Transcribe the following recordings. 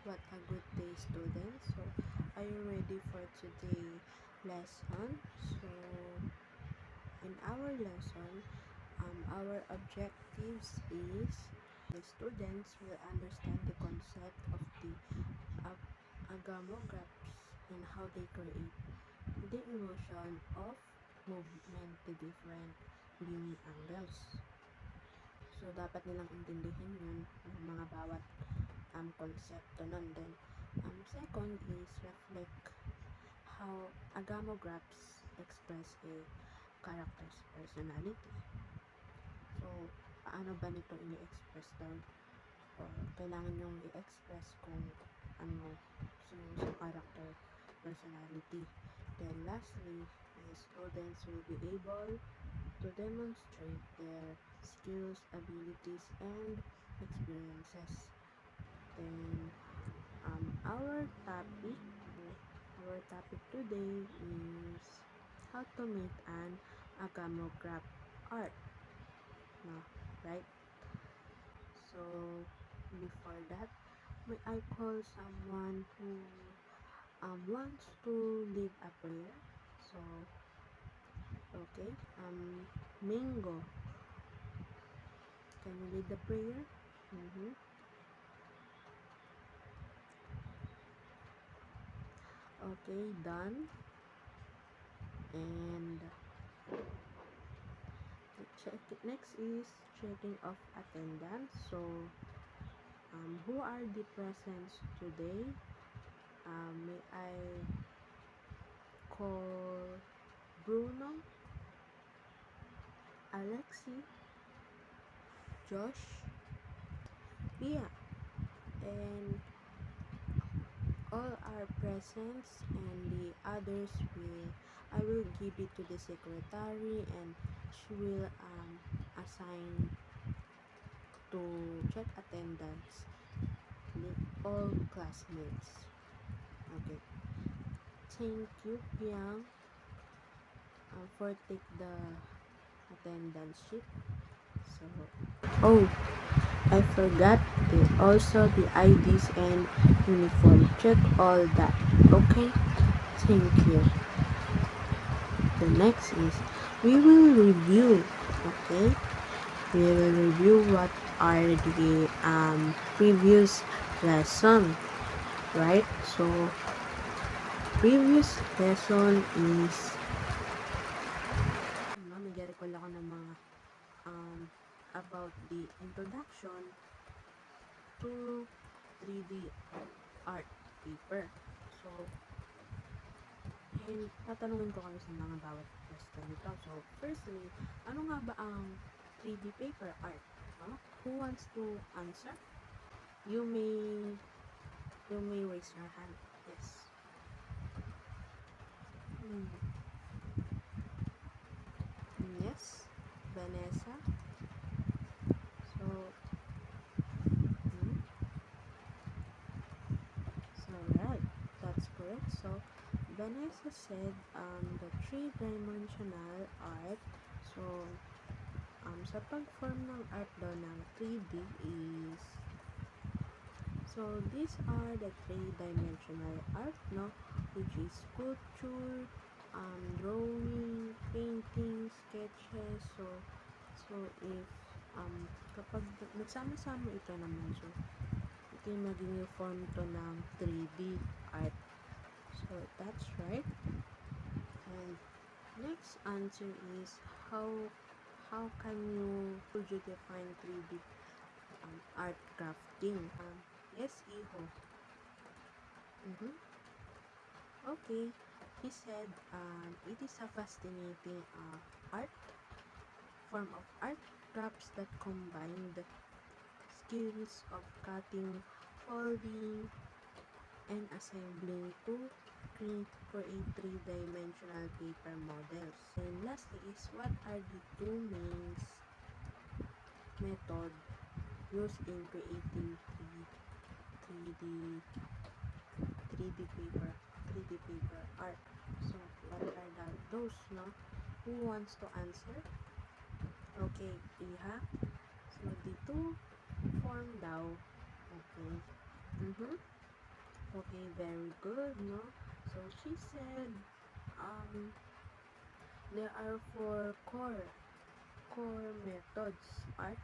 What a good day, students. So, are you ready for today's lesson? So, in our lesson, our objectives is the students will understand the concept of the ag- agamographs and how they create the illusion of movement to different viewing angles. So, dapat nilang intindihin yun, yung mga bawat konsepto nun. Then, second is reflect how agamographs express a character's personality. So, paano ba nito i-express daw? Or kailangan yung i-express kung ano sa character personality. Then, lastly, students will be able to demonstrate their skills, abilities, and experiences. Then, our topic today is how to make an agamograph art. No, right? So, before that, may I call someone who wants to lead a prayer? So, okay. Mingo, can you lead the prayer? Mm-hmm. Okay, done. And next is checking of attendance. So, who are the presents today? May I call Bruno, Alexi, Josh, Pia, and all are presents, and the others I will give it to the secretary, and she will assign to check attendance with all classmates. Okay. Thank you, Piang, for take the attendance sheet. So, oh, I forgot also the IDs and uniform. Check all that. Okay? Thank you. The next is we will review. Okay? We will review what are the previous lesson. Right? So, previous lesson is nag-recall ako ng mga about the introduction to 3D art paper. So, tatanungin ko kayo sa mga bawat question nito. So, firstly, ano nga ba ang 3D paper art? Who wants to answer? You may raise your hand. Yes. Yes. Vanessa. So, right. That's correct. So, Vanessa said the three-dimensional art. So, sa pag-form ng art daw ng 3D is so these are the three-dimensional art, no, which is sculpture, drawing, painting, sketches. So if kapag nagsama-sama ito naman, so ito yung maging form to ng 3D art. So that's right. And next answer is how could you define 3D art crafting? Yes, Iho. Okay. He said it is a fascinating art form of art crafts that combine the skills of cutting, folding, and assembling to create three-dimensional paper models. And lastly is what are the two main methods used in creating 3D paper art. So what are those, no? Who wants to answer? Okay, Iha. So the two form daw. Okay. Okay, very good, no? So she said, there are four core methods, art.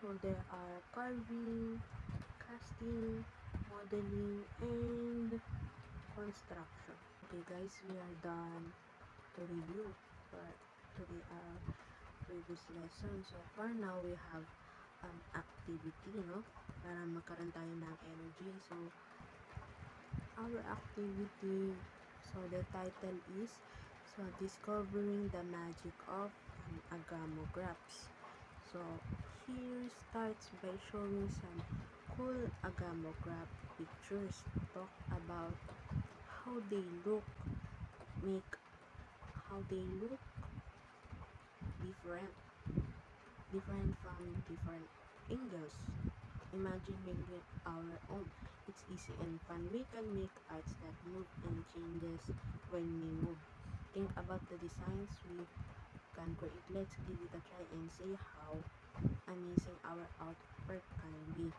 So there are carving, casting, modeling, and construction. Okay guys, we are done to review for today our previous lesson. So for now, we have activity, no? Para magkaroon tayo ng energy. So our activity, so the title is discovering the magic of agamographs. So here starts by showing some cool agamograph pictures. Talk about how they look, make how they look different from different angles. Imagine making our own. It's easy and fun. We can make arts that move and changes when we move. Think about the designs we can create. Let's give it a try and see how amazing our artwork can be.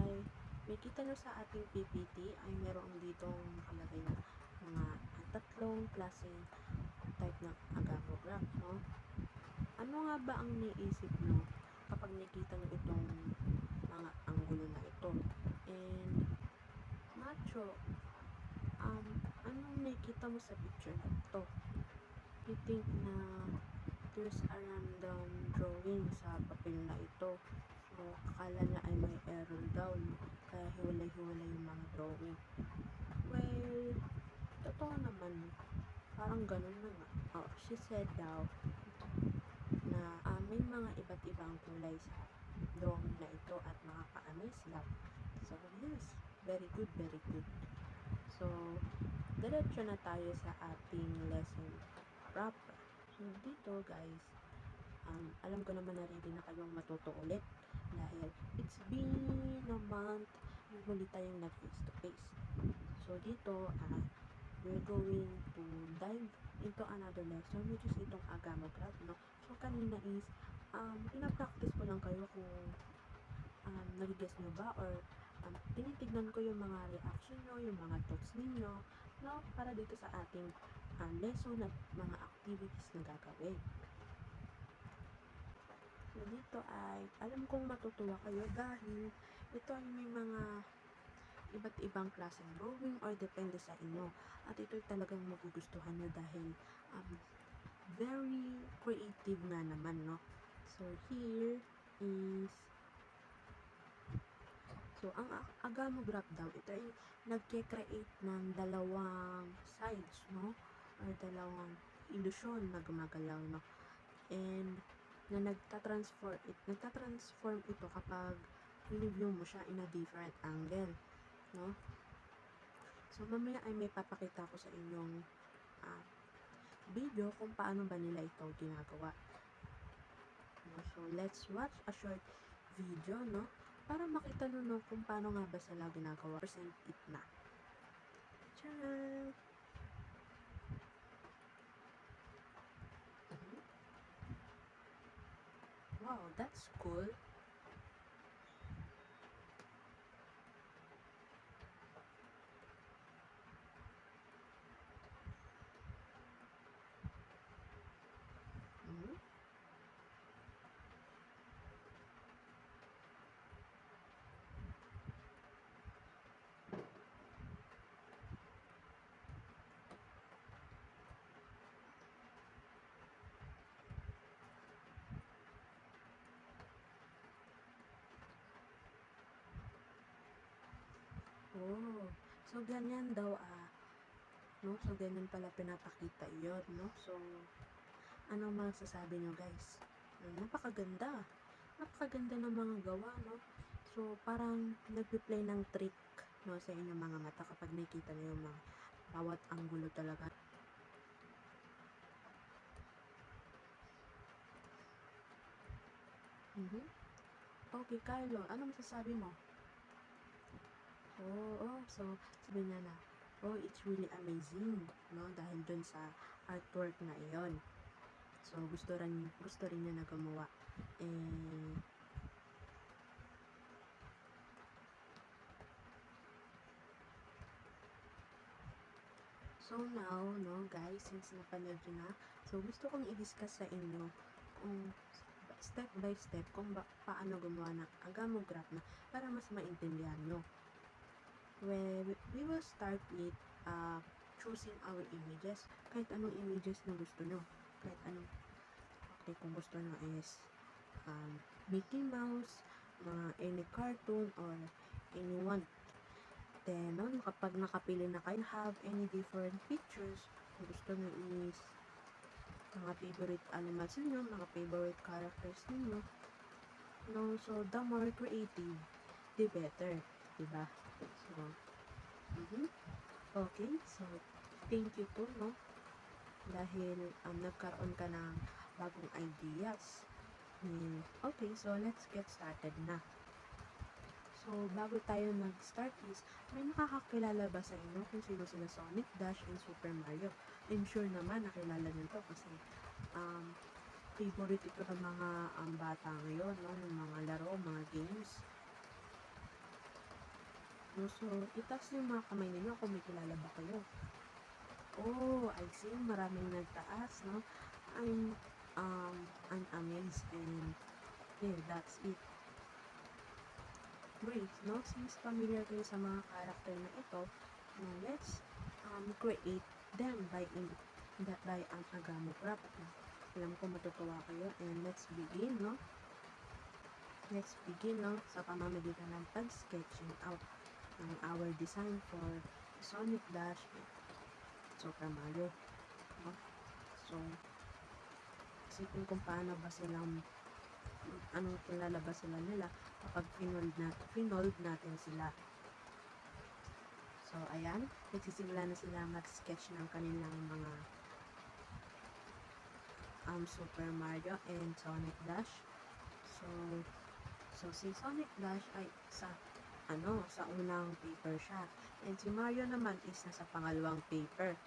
Ay, makita nyo sa ating PPT ay meron ditong nakalagay na mga tatlong klaseng type ng agamograph, no? Ano nga ba ang naisip nyo kapag nakita nyo itong mga anggulo na ito? And Macho, anong nakita mo sa picture na ito? You think na there's a random drawing sa papel na ito. So, akala niya ay may error daw, no? Kaya hiwalay-hiwalay yung mga drawing. Well, totoo naman, parang ganun na nga. Oh, she said daw na may mga iba't ibang kulay sa drawing na ito at nakaka-amaze daw. So, yes, very good, very good. So, diretso na tayo sa ating lesson proper. So, dito guys, alam ko naman na ready na kayong matuto ulit dahil it's been a month huli tayong nag face to face. So, dito, we're going to dive into another lesson which is itong agamograph, no? So, kanina is, pina-practice ko lang kayo kung nag-guess nyo ba or tinitignan ko yung mga reaction nyo, yung mga thoughts ninyo, no? Para dito sa ating lesson at mga activities na gagawin. So, dito ay, alam kong matutuwa kayo dahil ito ay may mga iba't ibang klaseng drawing or depende sa inyo. At ito talagang magugustuhan nyo dahil very creative nga naman, no? So, here is ang agamograph daw, ito ay nagke-create ng dalawang sides, no? Or dalawang illusion na gumagalaw, no? And na nagtatransform ito kapag i-review mo siya in a different angle, no? So, mamaya ay may papakita ko sa inyong video kung paano ba nila ito ginagawa. No? So, let's watch a short video, no? Para makita nyo, no, kung paano nga ba sila ginagawa. Present it na. Tcharam! Wow, that's cool. Oh, so ganyan daw no? So ganyan pala pinapakita 'yon, no? So ano masasabi nyo guys? Napakaganda. Napakaganda ng mga gawa, no? So parang nagpi-play ng trick, no, sa inyong mga mata kapag nakita niyo yung mga bawat anggulo talaga. Okay, Carlo, ano masasabi mo? So, sabi niya na, it's really amazing, no? Dahil dun sa artwork na iyon. So, gusto rin niya na gumawa. So now, no guys, since napanood nyo na, so gusto kong i-discuss sa inyo kung step by step kung paano gumawa ng agamograph na para mas maintindihan nyo. Well, we will start with choosing our images. Kahit anong images na gusto nyo. Kahit anong, okay, kung gusto nyo is Mickey Mouse, any cartoon, or anyone. Then, no, kapag nakapili na kayo, have any different pictures, kung gusto nyo is mga favorite animals ninyo, mga favorite characters ninyo, no, so the more creative, the better, diba? So, okay, so, thank you to, no, dahil nagkaroon ka ng bagong ideas. Okay, so let's get started na. So, bago tayo mag-start is, may nakakakilala ba sa inyo kung sino sila Sonic, Dash, and Super Mario? I'm sure naman nakilala nyo to kasi favorite ito ng mga bata ngayon, no? Ng mga laro, mga games. No, so, itaas yung mga kamay ninyo kung may kilala ba kayo. Oh, I see. Maraming nagtaas, no? I'm amazed and yeah, that's it. Great, no? Since familiar kayo sa mga character na ito, let's create them by an agamograph. Alam ko matutuwa kayo and let's begin, no? Let's begin, no? Sa pamamagitan ng pag-sketching out ng our design for Sonic, Dash, and Super Mario, no? So, isipin kung paano ba silang anong kilalabas sila nila kapag pinold natin sila. So, ayan, nagsisimula na sila mag-sketch ng kanilang mga Super Mario and Sonic Dash. So si Sonic Dash ay sa unang paper siya. And si Mario naman is nasa pangalawang paper.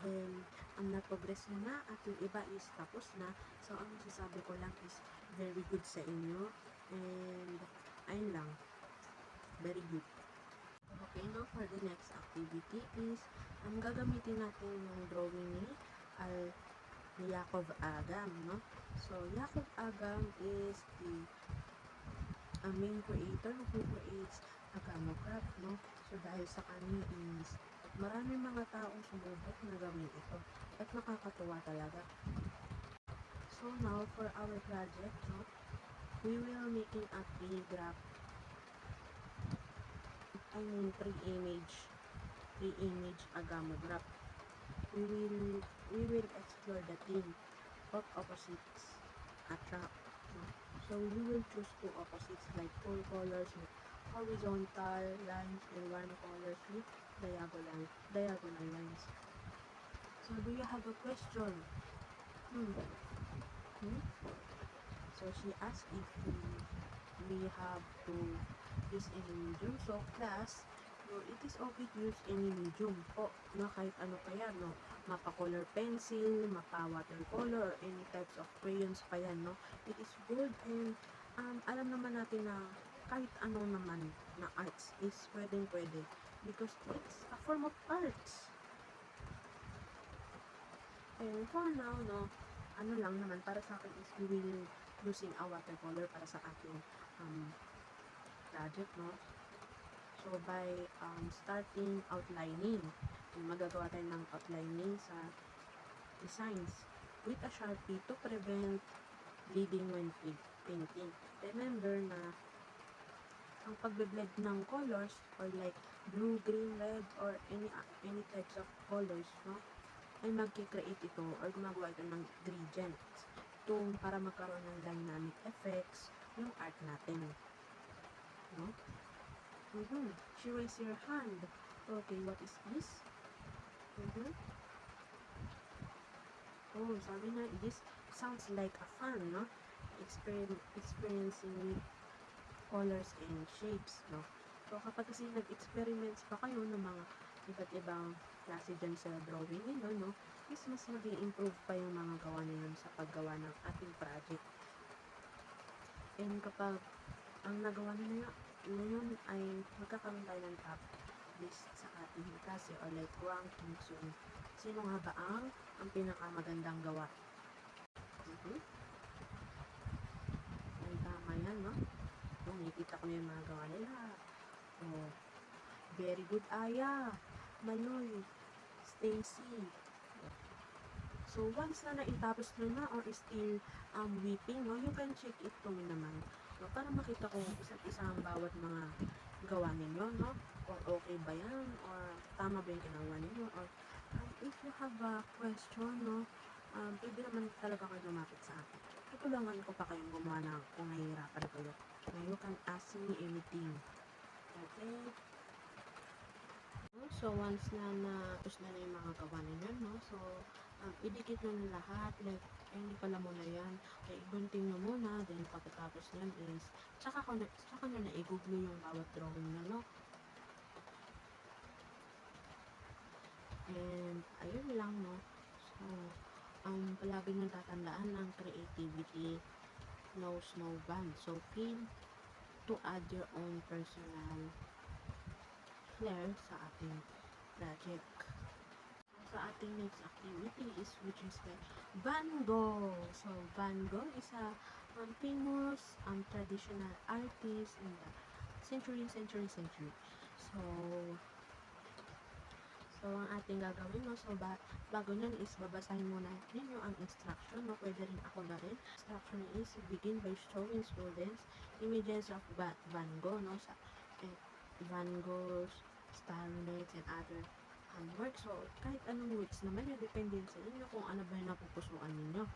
then na-progress na at yung iba is tapos na. So ang masasabi ko lang is very good sa inyo, and ayun lang, very good. Okay, now for the next activity is gagamitin natin yung drawing ni Yakov Agam, no? So Yakov Agam is the main creator who creates Agamograph, no? So dahil sa kanya is maraming mga taong sumubok na gawin ito at nakakatuwa talaga. So now for our project, no, we will making a pre-graph, pre-image Agamograph. We will explore the theme of opposites attract. No? So we will choose two opposites like four colors with horizontal lines and one colors with diagonal lines. So do you have a question? So she asked if we have to use any medium. So class, no, it is okay to use any medium po, no, kahit ano pa yan, no, mapa-color pencil, mapa-watercolor, or any types of crayons pa yan, no, it is good. And alam naman natin na kahit ano naman na arts is pwede because it's a form of arts. And for now, no, ano lang naman, para sa akin is we will using a watercolor para sa ating project, no. So by starting outlining, magagawa tayo ng outlining sa designs with a Sharpie to prevent bleeding when painting. Remember na ang pagbe-blend ng colors or like blue, green, red, or any types of colors, no, ay magki-create ito or gumagawa ito ng gradients para magkaroon ng dynamic effects yung art natin, no? She raised your hand. Okay, what is this? Oh, sabi na, this sounds like a fun, no? Experiencing with colors and shapes, no? So kapag kasi nag-experiments pa kayo ng mga iba't ibang klase dyan sa drawing nyo, no, is mas mag-i-improve pa yung mga gawa na yun sa paggawa ng ating project. And kapag ang nagawa nyo ngayon ay magkakaroon tayo ng top list sa ating klase or like ranking soon. Sino nga ba ang pinakamagandang gawa? Ay, tama yan, no? Nakikita ko yung mga gawa nila. Oh, very good, Aya, Maloy, Stacy. So once na naitapos nyo na or still whipping, no, you can check it too naman, no, para makita ko isa't isa ang bawat mga gawa ninyo, no, or okay ba yan, or tama ba yung ginawa ninyo, or if you have a question, no, pwede naman talaga kayo lumapit sa akin. Tutulungan ko pa kayong gumawa na kung nahihirapan kayo. You can ask me anything. Okay? So, once na tapos na yung mga gawa ninyo, no? So, idikit nyo na lahat. Like, hindi pala muna yan. Okay, igunting nyo muna. Then, pagkatapos nyan is, tsaka nyo na i-google yung bawat drawing nyo, no? And, ayun lang, no? So, palagi nyo tatandaan ng creativity knows no bounds. So, feel to add your own personal flair sa ating project. Sa ating next activity is which is the Van Gogh. So, Van Gogh is a famous traditional artist in the century. So, ang ating gagawin, no, so bago nyan is babasahin muna ninyo ang instruction, no, pwede rin ako na rin. Instruction is begin by showing students images of Van Gogh, no, sa Van Gogh's starlets and other work. So, kahit anong works naman yun, depende yun sa inyo kung ano ba yung napupusuan ninyo.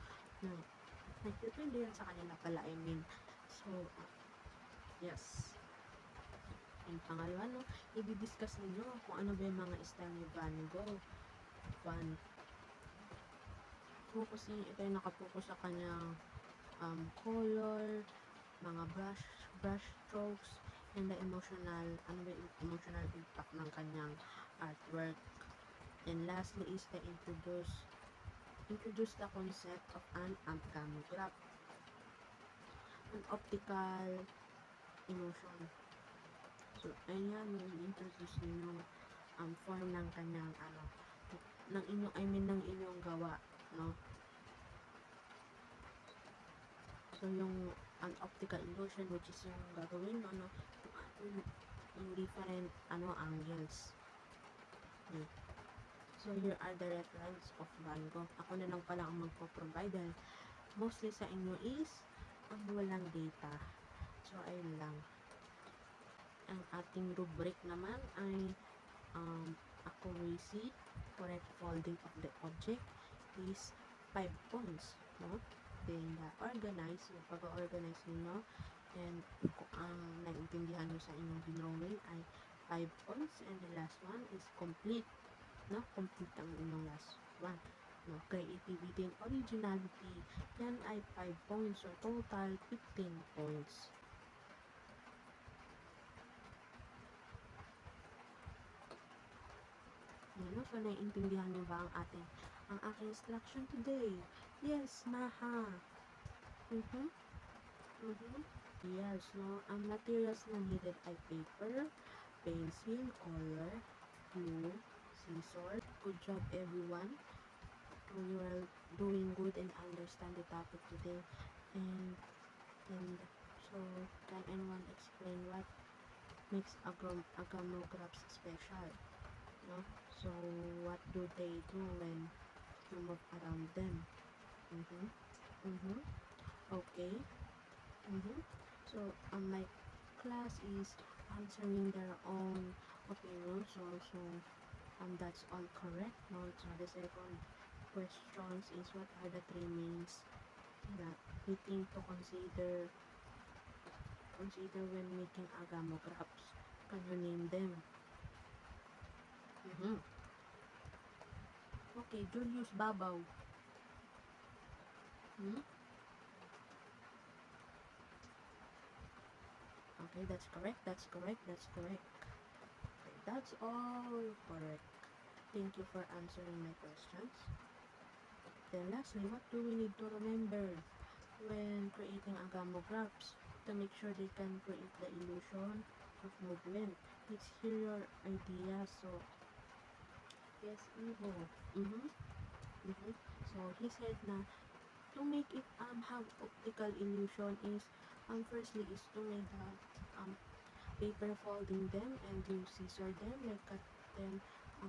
Depende yan sa kanila pala, I mean. So, yes. And pangalawa, no, i-discuss ninyo kung ano ba yung mga style ni Van Gogh. Focusing, ito yung nakapokus sa kanyang color, mga brush strokes, and the emotional impact ng kanyang artwork. And lastly is the introduce the concept of an gamograph, an optical illusion. So, ayan yung introduce nyo form ng kanyang ng inyong, ng inyong gawa, no? So, yung an optical illusion, which is yung gagawin mo, no? Yung different, angles. Okay. So, here are the reference of Van Gogh. Ako na lang pala ang magpo-provide dahil mostly sa inyo is walang data. So, ayun lang. Ang ating rubric naman ay accuracy, correct folding of the object is 5 points, no? Then, organize, yung pag-organize nyo, and kung ang naintindihan nyo sa inyong drawing ay 5 points, and the last one is complete, no? Complete ang inyong last one, no? Creativity and originality, yan ay 5 points, so total 15 points. Ano, so naiintindihan niyo ba ang aking instruction today? Yes, Maha. Yes, no, ang materials na needed ay paper, pencil, color, glue, scissors. Good job, everyone. You are doing good and understand the topic today. And so, can anyone explain what makes a gammographs special? No? So, what do they do when you move around them? Okay. So, my class is answering their own opinions. So, that's all correct. No? So, the second questions is what are the three means that we think to consider when making a gammographs? Can you name them? Okay, Julius Babaw. Okay, that's correct. Okay, that's all correct. Thank you for answering my questions. Then lastly, what do we need to remember when creating a gammographs to make sure they can create the illusion of movement? Let's hear your idea. So, yes, Ivo. So, he said na to make it have optical illusion is firstly is to make the paper folding them and use scissor them, like cut them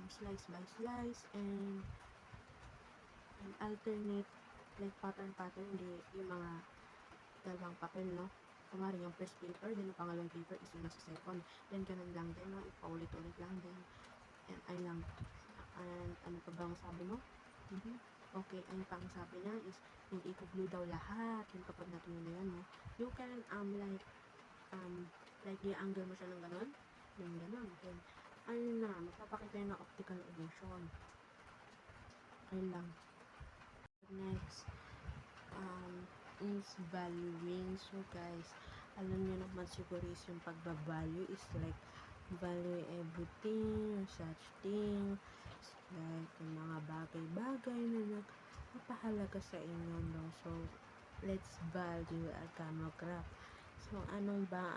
slice by slice and alternate like pattern di yung mga dalawang papel, no? Kumari yung first paper, then yung pangalawang paper is yung nasa second, then ganun lang din, no? Ipaulit-ulit lang din, and ay lang, and ano pa ba ang sabi mo? Okay, ang pang sabi niya is hindi i-glue daw lahat, yung kapag natuloy na yan, no? You can like i-angle mo siya ng ganun, yung ganun, then ayun na, magpapakita yun ng optical illusion. Ayun lang. Next is valuing. So guys, alam niyo naman siguro is yung pagbavalue is like value everything or such thing, like yung mga bagay-bagay na nagpapahalaga sa inyo, no? So let's value a gammograph. So ano ba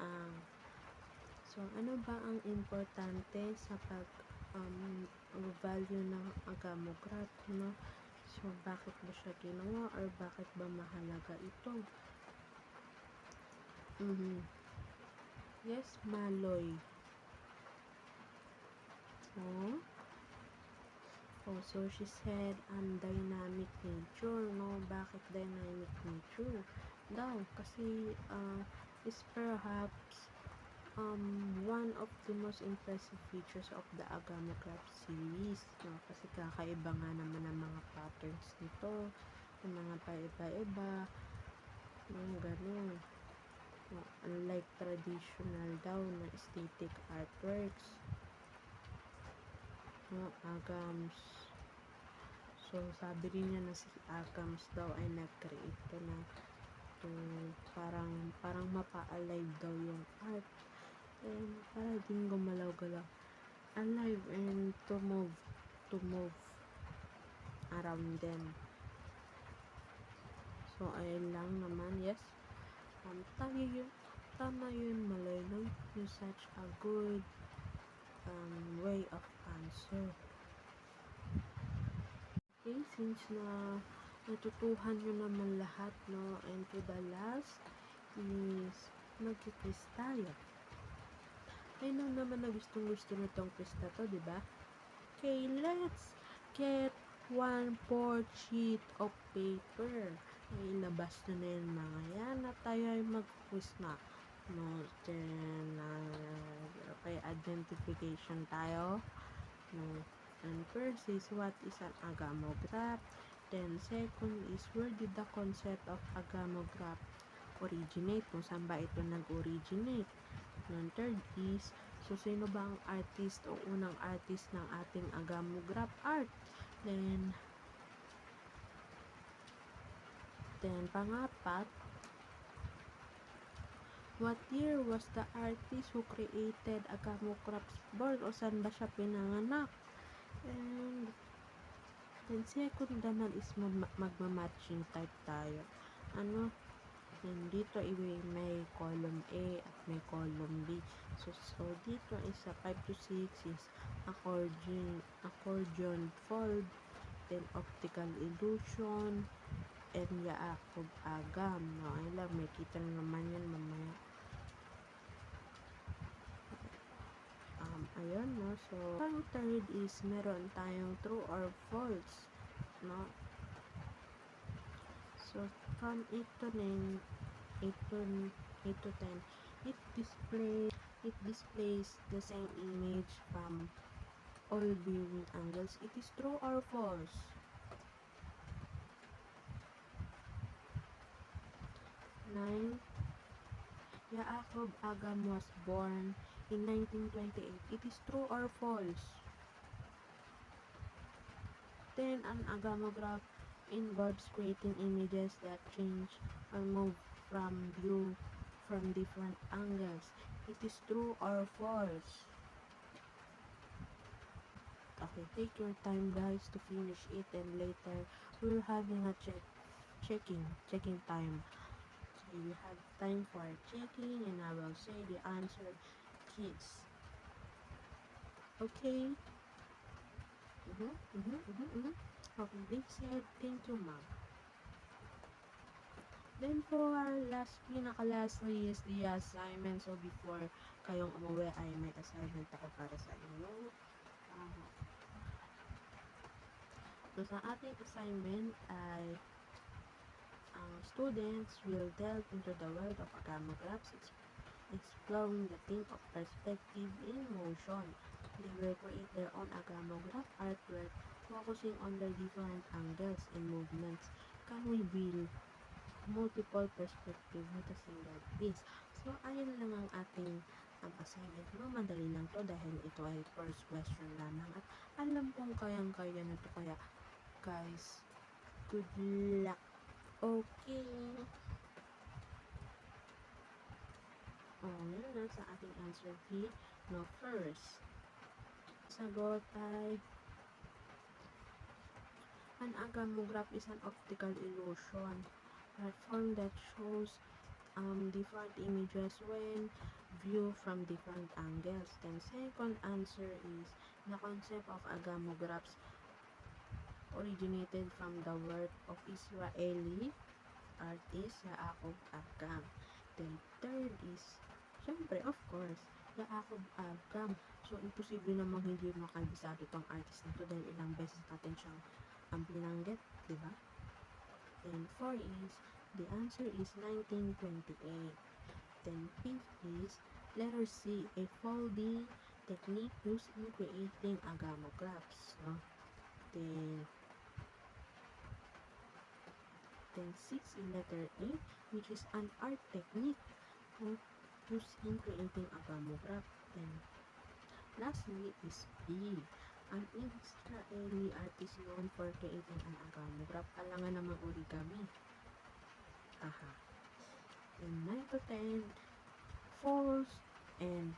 ang importante sa value ng gammograph, no? So, bakit ba siya ginawa or bakit ba mahalaga ito? Yes, Maloy. So she said, dynamic nature, no? Bakit dynamic nature? Daw, kasi is perhaps one of the most impressive features of the gamograph series, no? Kasi kakaiba nga naman ang mga patterns nito, yung mga paiba-iba, yung gano'n. No? Unlike traditional daw na aesthetic artworks, no? Agams. So, sabi rin niya na si Agams daw ay nag-create to na to parang mapa-alive daw yung art. And para din gumalaw-galaw alive and to move to move around them. So, ayun lang naman. Yes. Tama yun, Maloy. You're such a good way of answer. Okay, since natutuhan nyo naman lahat, no? And to the last is mag-quiz tayo. I know naman na gustong-gusto nyo tong quiz na to, diba? Okay, let's get 1/4 sheet of paper. Ilabas na yun mga yan na tayo ay mag-quiz na. No, then, okay, identification tayo. No, and first is what is an agamograph. Then, second is where did the concept of agamograph originate? Kung saan ba ito nag-originate? And third is, so sino ba ang artist o unang artist ng ating agamograph art? Then pangapat, what year was the artist who created agamograph born o saan ba siya pinanganak? And then second naman is magma-matching type tayo. Ano? Then dito may column A at may column B. So dito is sa 5 to 6 is accordion fold, then optical illusion, and Yaakov Agam. No, ay lang, may kita na naman yan mamaya. Ayun, no. So, ang third is meron tayong true or false, no. So, from 8 to 9, 8 to 10, it displays the same image from all viewing angles. It is true or false? 9. Yaakov Agam was born in 1928. It is true or false? 10. An agamograph involves creating images that change or move from view from different angles. It is true or false? Okay, take your time guys to finish it, and later we're having a checking time. So you have time for checking and I will say the answer, kids. Okay? Okay, they said thank you, ma'am. Then for our pinaka-last is the assignment. So before kayong umuwi ay may assignment ako para sa inyo. So sa ating assignment ay students will delve into the world of agamographs, exploring the theme of perspective in motion. They will create their own agamograph artwork focusing on the different angles and movements can reveal multiple perspective with a single piece. So, ayun lang ang ating assignment. Madali lang to dahil ito ay first question lamang at alam kong kayang-kaya na to, kaya guys, good luck. Okay. Yun na sa ating answer key. No, first sagot ay an agamograph is an optical illusion form that shows different images when viewed from different angles. Then second answer is the concept of agamographs originated from the work of Israeli artist Yaakov Agam. Then third is, syempre, of course, Yaakov Agam. So, imposible namang hindi makabisado itong artist na to dahil ilang beses natin siyang binanggit, di ba? Then four is, the answer is 1928. Then fifth is, letter C, a folding technique used in creating agamographs. No? Then 6 in letter A, which is an art technique used in creating a gamograph. Then lastly is B, an Israeli artist known for creating an agamograph. Alangan naman origami. Aha. And 9 to 10, false and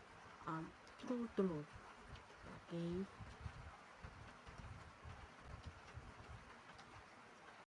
true. Okay.